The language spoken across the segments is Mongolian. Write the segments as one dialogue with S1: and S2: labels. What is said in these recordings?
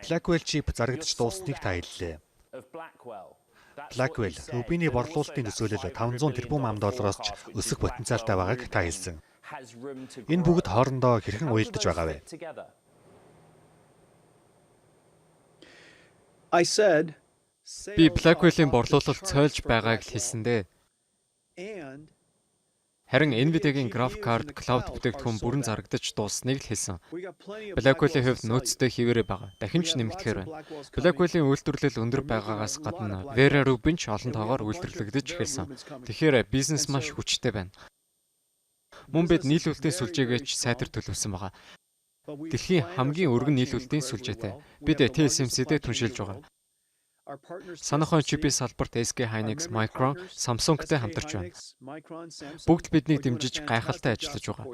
S1: Blackwell чип зарагдаж дуусныг та хэллээ. Blackwell Rubin-ий борлуулалтын төсөөлөл $500 тэрбум доллароос ч өсөх потенциалтай байгааг та хэлсэн. Энэ бүгд хоорондоо хэрхэн уялдаж байгаа вэ?
S2: Би Blackwell-ийн борлуулалт цойлж байгааг л хэлсэн дээ. Харин Nvidia-гийн график карт клауд бүтээгдэхүүн бүрэн зарагдаж дуусныг л хэлсэн. Blackwell-ийн хувьд нөөцтэй хിവэрэ байгаа. Дахин ч нэмэгдэхээр байна. Blackwell-ийн үйлдвэрлэл өндөр байгаагаас гадна Vera Rubin ч олон тоогоор үйлдвэрлэгдэж эхэлсэн. Тэгэхээр бизнес маш хүчтэй байна. Мөн бид нийлүүлэлтийн сүлжээгээ ч сайтар төлөвсөн байгаа. Дэлхийн хамгийн өргөн нийлүүлэлтийн сүлжээтэй. Бид TSMC-д түншилж байгаа. Санаахон чипийн салбарт SK Hynix, Micron, Samsung-тэй хамтарч байна. Бүгд биднийг дэмжиж гайхалтай ажиллаж байгаа.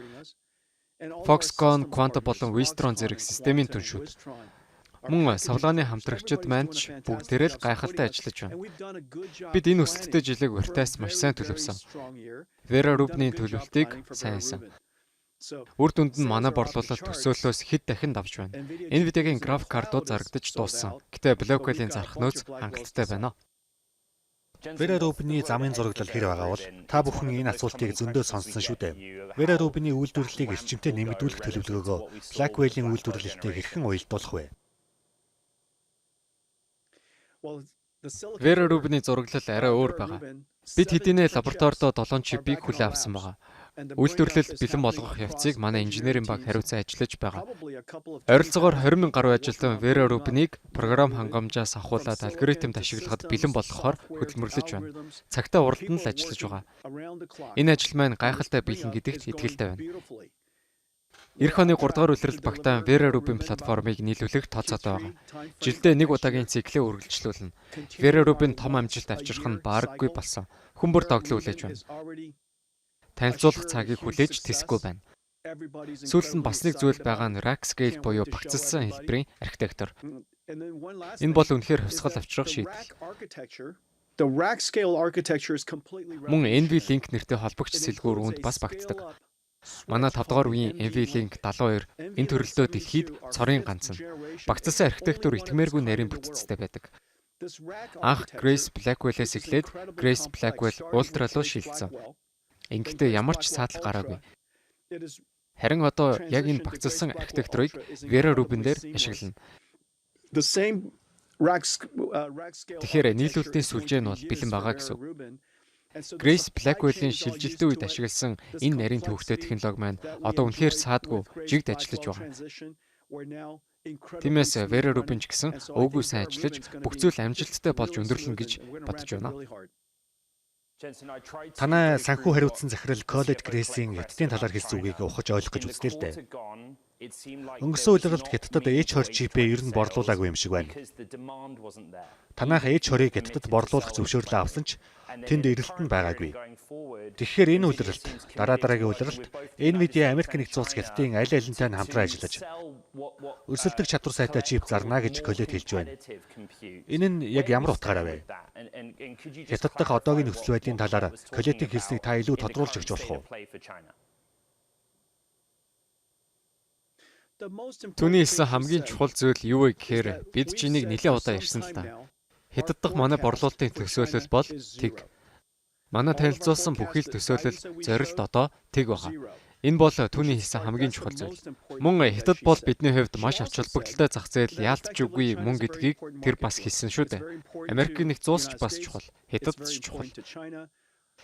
S2: Foxconn, Quanta болон Wistron зэрэг системийн түншүүд. Мөн савлааны хамтрагчид маань ч бүгдээрээ л гайхалтай ажиллаж байна. Бид энэ өсөлттэй жилиг уртаас маш сайн төлөвсөн. Vera Rubin-ийн төлөвлөлтийг сайн хийсэн. Үр дүнд нь манай борлуулалт төсөөллөөс хэд дахин давж байна. Nvidia-гийн график картууд зарагдаж дууссан. Гэтэ Blackwell-ийн зарах нөөц хангалттай байна.
S1: Vera Rubin-ий замын зураглал хэр байгаа бол та бүхэн энэ асуултыг зөндөө сонссон шүү дээ. Vera Rubin-ий үйлдвэрлэлийг эрчимтэй нэмэгдүүлэх төлөвлөгөөгөө Blackwell-ийн үйлдвэрлэлтэй хэрхэн уялдуулах вэ?
S2: Vera Rubin-ий зураглал арай өөр байгаа. Бид хэдийнэ лабораторидоо 7 чипийг хүлээн авсан байгаа. Үйлдвэрлэл бэлэн болгох явцыг манай инженерийн баг хариуцсан ажиллаж байгаа. Ойролцоогоор 20,000 гаруй ажилтан Vera Rubin-ийг програм хангамжаас ахуулаад алгоритмд ашиглахад бэлэн болгохоор хөдөлмөрлөж байна. Цагтаа уралдан л ажиллаж байгаа. Энэ ажил маань гайхалтай бэлэн гэдэгт итгэлтэй байна. Эх оны 3 дугаар улиралд багтаан Vera Rubin платформыг нийлүүлэх тооцоотой байгаа. Жилдээ нэг удаагийн циклээ үргэлжлүүлнэ. Vera Rubin том амжилт авчрах нь баараггүй болсон. Хүмүүр тоглоом хүлээж байна. Танилцуулах цагийг хүлээж тэсэхгүй байна. Сүүлд нь бас нэг зүйл байгаа нь rack scale буюу багцлсан хэлбэрийн архитектур. Энэ бол үнэхээр хувьсгал авчрах шийдэл. Мөн NVLink нэртэй холбогч сэлгүүр үүнд бас багтдаг. Манай 5 дугаар үеийн NVLink 72 энэ төрөлдөө дэлхийд цорын ганц нь. Багцлсан архитектур итгмээргүй нарийн бүтцтэй байдаг. Анх Grace Blackwell-ээс эхлээд Grace Blackwell Ultra руу шилжсэн. Ингэхдээ ямар ч саатал гараагүй. Харин одоо яг энэ багцлсан архитектурыг Vera Rubin дээр ашиглана. Тэгэхээр нийлүүлэлтийн сүлжээ нь бол бэлэн байгаа гэсэн үг. Grace Blackwell-ийн шилжилтийн үед ашигласан энэ нарийн төвөгтэй технологи маань одоо үнэхээр саадгүй жигд ажиллаж байгаа. Тиймээс Vera Rubin ч гэсэн өөгүй сайн ажиллаж бүх зүйл амжилттай болж өндөрлөн гэж бодож байна.
S1: Танай санхүү хариуцсан захирал Colette Grace-ийн хятадын талаар хэлсэн үгийг ухаж ойлгох гэж үзлээ л дээ. Өнгөрсөн улиралд хятадд H20 чипээ ер нь борлуулаагүй юм шиг байна. Танайх H20-ыг хятадд борлуулах зөвшөөрлөө авсан ч тэнд эрэлт нь байгаагүй. Тэгэхээр энэ улиралд, дараагийн улиралд Nvidia Америк нэгдсэн улс хятадын аль алинтай нь хамтран ажиллаж өрсөлдөх чадвар сайтай чип зарна гэж Colette хэлж байна. Энэ нь яг ямар утгаараа вэ? Хятад дахь одоогийн нөхцөл байдлын талаар Colette-ийн хэлснийг та илүү тодруулж өгч болох уу?
S2: Түүний хэлсэн хамгийн чухал зүйл юу вэ гэхээр бид ч энийг нэлээд удаа ярьсан л та. Хятад дахь манай борлуулалтын төсөөлөл бол тэг. Манай танилцуулсан бүхий л төсөөлөл зорилт одоо тэг байгаа. Энэ бол түүний хэлсэн хамгийн чухал зүйл. Мөн хятад бол бидний хувьд маш ач холбогдолтой зах зээл яалтч үгүй мөн гэдгийг тэр бас хэлсэн шүү дээ. Америк нэгдсэн улс ч бас чухал, хятад ч чухал.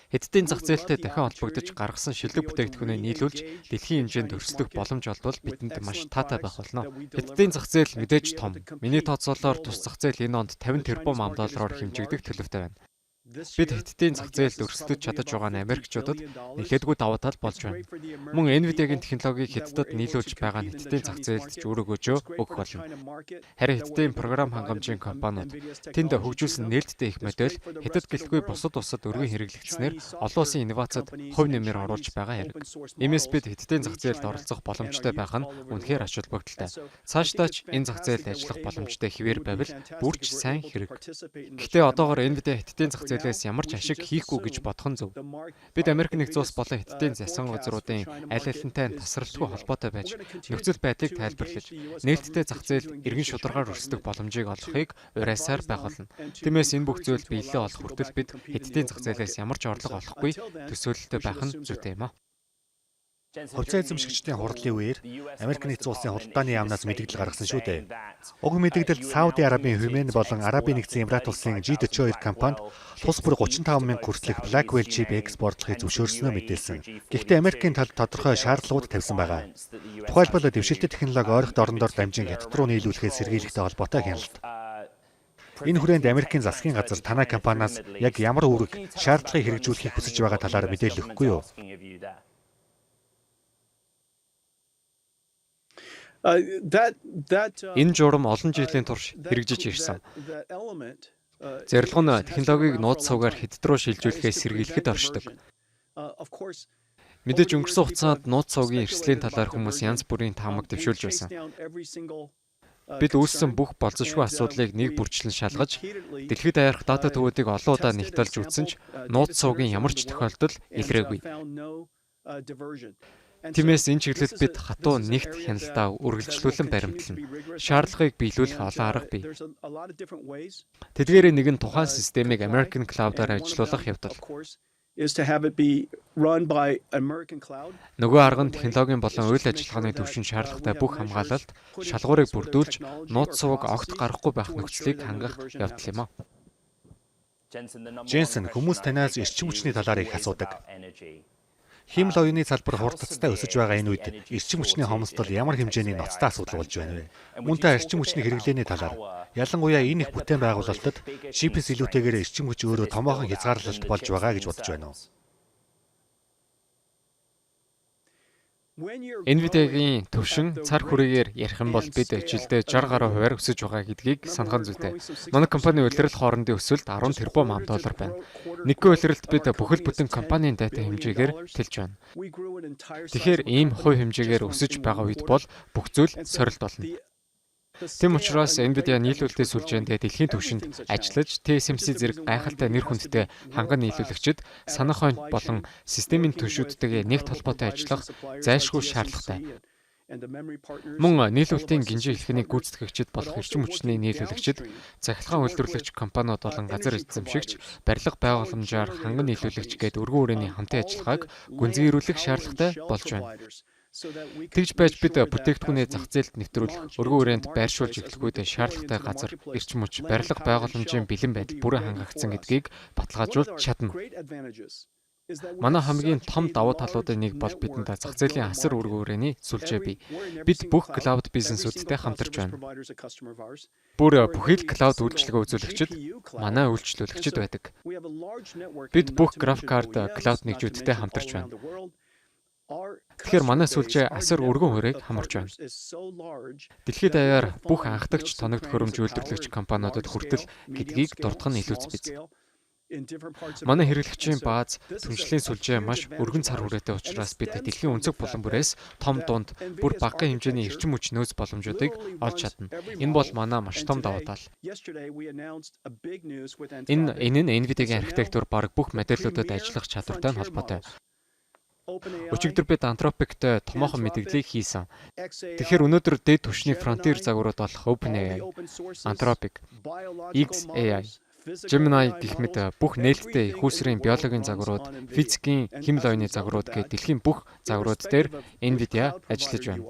S2: Хятадын зах зээлтэй дахин холбогдож гаргасан шилдэг бүтээгдэхүүнээ нийлүүлж дэлхийн хэмжээнд өрсөлдөх боломж олбол бидэнд маш таатай байх болно. Хятадын зах зээл мэдээж том. Миний тооцоолоор тус зах зээл энэ онд 50 тэрбум $аар хэмжигдэх төлөвтэй байна. Бид хятадын зах зээлд өрсөлдөж чадаж байгаа нь Америкчуудад нэлээдгүй давуу тал болж байна. Мөн Nvidia-гийн технологиг хятадд нийлүүлж байгаа нь хятадын зах зээлд ч үр өгөөжөө өгөх болно. Харин хятадын програм хангамжийн компаниуд тэнд хөгжүүлсэн нээлттэй их модель хятад гэлтгүй бусад улсад өргөн хэрэглэгдснээр олон улсын инновацид хувь нэмэр оруулж байгаа хэрэг. Иймээс бид хятадын зах зээлд оролцох боломжтой байх нь үнэхээр ач холбогдолтой. Цаашдаа ч энэ зах зээлд ажиллах боломжтой хэвээр байвал бүрч сайн хэрэг. Гэхдээ одоогоор Nvidia хятадын зах зээлд зээлээс ямар ч ашиг хийхгүй гэж бодох нь зөв. Бид Америк нэгдсэн улс болон Хятадын засгийн газруудын аль алинтай тасралтгүй холбоотой байж нөхцөл байдлыг тайлбарлаж, нээлттэй зах зээл иргэн шударгаар өрсөлдөх боломжийг олохыг уриалсаар байх болно. Тиймээс энэ бүх зүйл биелэлээ олох хүртэл бид Хятадын зах зээлээс ямар ч орлого олохгүй төсөөлөлтөй байх нь зүйтэй юм а.
S1: Хувьцаа эзэмшигчдийн хурлын үеэр Америк нэгдсэн улсын худалдааны яамнаас мэдээлэл гаргасан шүү дээ. Уг мэдээлэлд Сауди Арабын Хюмейн болон Арабын нэгдсэн Эмират улсын G42 компанид тус бүр 35 мянга хүртэлх Blackwell чип экспортлохыг зөвшөөрснөө мэдээлсэн. Гэхдээ Америкийн талд тодорхой шаардлагууд тавьсан байгаа. Тухайлбал дэвшилтэт технологи ойролт орондоор дамжин Хятад руу нийлүүлэхээс сэргийлэхтэй холбоотой хяналт. Энэ хүрээнд Америкийн засгийн газар танай компаниас яг ямар үүрэг, шаардлагыг хэрэгжүүлэхийг хүсэж байгаа талаар мэдээлэл өгөхгүй юу?
S2: Энэ журам олон жилийн турш хэрэгжиж ирсэн. Зорилго нь технологиг нууц суугаар Хятад руу шилжүүлэхээс сэргийлэхэд оршдог. Мэдээж өнгөрсөн хугацаанд нууц суугийн эрсдлийн талаар хүмүүс янз бүрийн таамаг дэвшүүлж байсан. Бид үүссэн бүх болзошгүй асуудлыг нэг бүрчлэн шалгаж, дэлхийд даяарх дата төвүүдийг олон удаа нэгтэлж үзсэн ч нууц суугийн ямар ч тохиолдол илрээгүй. Тиймээс энэ чиглэлд бид хатуу нэгт хяналтаа үргэлжлүүлэн баримтлана. Шаардлагыг биелүүлэх олон арга бий. Тэдгээрээ нэг нь тухайн системийг American Cloud-аар ажилуулах явдал. Нөгөө арга нь технологийн болон үйл ажиллагааны түвшин шаардлагатай бүх хамгаалалт, шалгуурыг бүрдүүлж, нууц сувг огт гарахгүй байх нөхцөлийг хангах явдал юм а.
S1: Jensen, хүмүүс танаас эрчим хүчний талаар их асуудаг. Химэл оюуны салбар хурдцтай өсөж байгаа энэ үед эрчим хүчний хомсдол ямар хэмжээний ноцтой асуудал болж байна вэ? Мөн та эрчим хүчний хэрэглээний талаар, ялангуяа энэ их бүтээн байгуулалтад чипс илүүтэйгээр эрчим хүч өөрөө томоохон хязгаарлалт болж байгаа гэж бодож байна уу?
S2: NVIDIA-гийн төвшин цар хүрээгээр ярих юм бол бид жилдээ 60 гаруй хувиар өсөж байгаа гэдгийг санахын зүйтэй. Манай компани улирал хоорондын өсөлт 10 тэрбум ам доллар байна. Нэгэн улиралд бид бүхэл бүтэн компанийн дата хэмжээгээр тэлж байна. Тэгэхээр ийм хувь хэмжээгээр өсөж байгаа үед бол бүх зүйл сорилт болно. Тэм учраас NVIDIA нийлүүлэлтийн сүлжээндээ дэлхийн түвшинд ажиллаж, TSMC зэрэг гайхалтай нэр хүндтэй ханган нийлүүлэгчид санах хойно болон системийн түвшүүдтэйгээ нэгт холбоотой ажиллах зайлшгүй шаардлагатай. Мөн нийлүүлэлтийн гинжин хэлхнийг гүйцэтгэгчид болох эрчим хүчний нийлүүлэгчид, цахилгаан үйлдвэрлэгч компаниуд болон газар эзэмшигч, барилга байгууламжаар ханган нийлүүлэгч гээд өргөн хүрээний хамтын ажиллагааг гүнзгийрүүлэх шаардлагатай болж байна. Тэгж байж бид бүтээгдэхүүнээ зах зээлд нэвтрүүлэх, өргөн хүрээнд байршуулж эхлэхүйд шаардлагатай газар, эрчим хүч, барилга байгууламжийн бэлэн байдал бүрэн хангагдсан гэдгийг баталгаажуулж чадна. Манай хамгийн том давуу талуудын нэг бол бидэнд зах зээлийн асар өргөн хүрээний сүлжээ бий. Бид бүх клауд бизнесүүдтэй хамтарч байна. Бүр бүхий л клауд үйлчилгээ үзүүлэгчид, манай үйлчлүүлэгчид байдаг. Бид бүх график карт клауд нэгжүүдтэй хамтарч байна. Тэгэхээр манай сүлжээ асар өргөн хүрээг хамарч байна. Дэлхийд даяар бүх анхдагч тоног төхөөрөмж үйлдвэрлэгч компаниудад хүртэл гэдгийг дурдах нь илүүц биз. Манай хэрэглэгчийн бааз түншлэлийн сүлжээ маш өргөн цар хүрээтэй учраас бид дэлхийн өнцөг булан бүрээс том дунд бүр багахан хэмжээний эрчим хүч нөөц боломжуудыг олж чадна. Энэ бол манай маш том давуу тал. Энэ нь NVIDIA-гийн архитектур баг бүх модельүүдэд ажиллах чадвартай нь холбоотой. Өчигдөр бид Anthropic-тэй томоохон мэдээллийг хийсэн. Тэгэхээр өнөөдөр дээд түвшний фронтир загварууд болох OpenAI, Anthropic, xAI, Gemini гэх мэт бүх нээлттэй их үүсвэрийн биологийн загварууд, физикийн химэл оюуны загварууд гээд дэлхийн бүх загварууд дээр NVIDIA ажиллаж байна.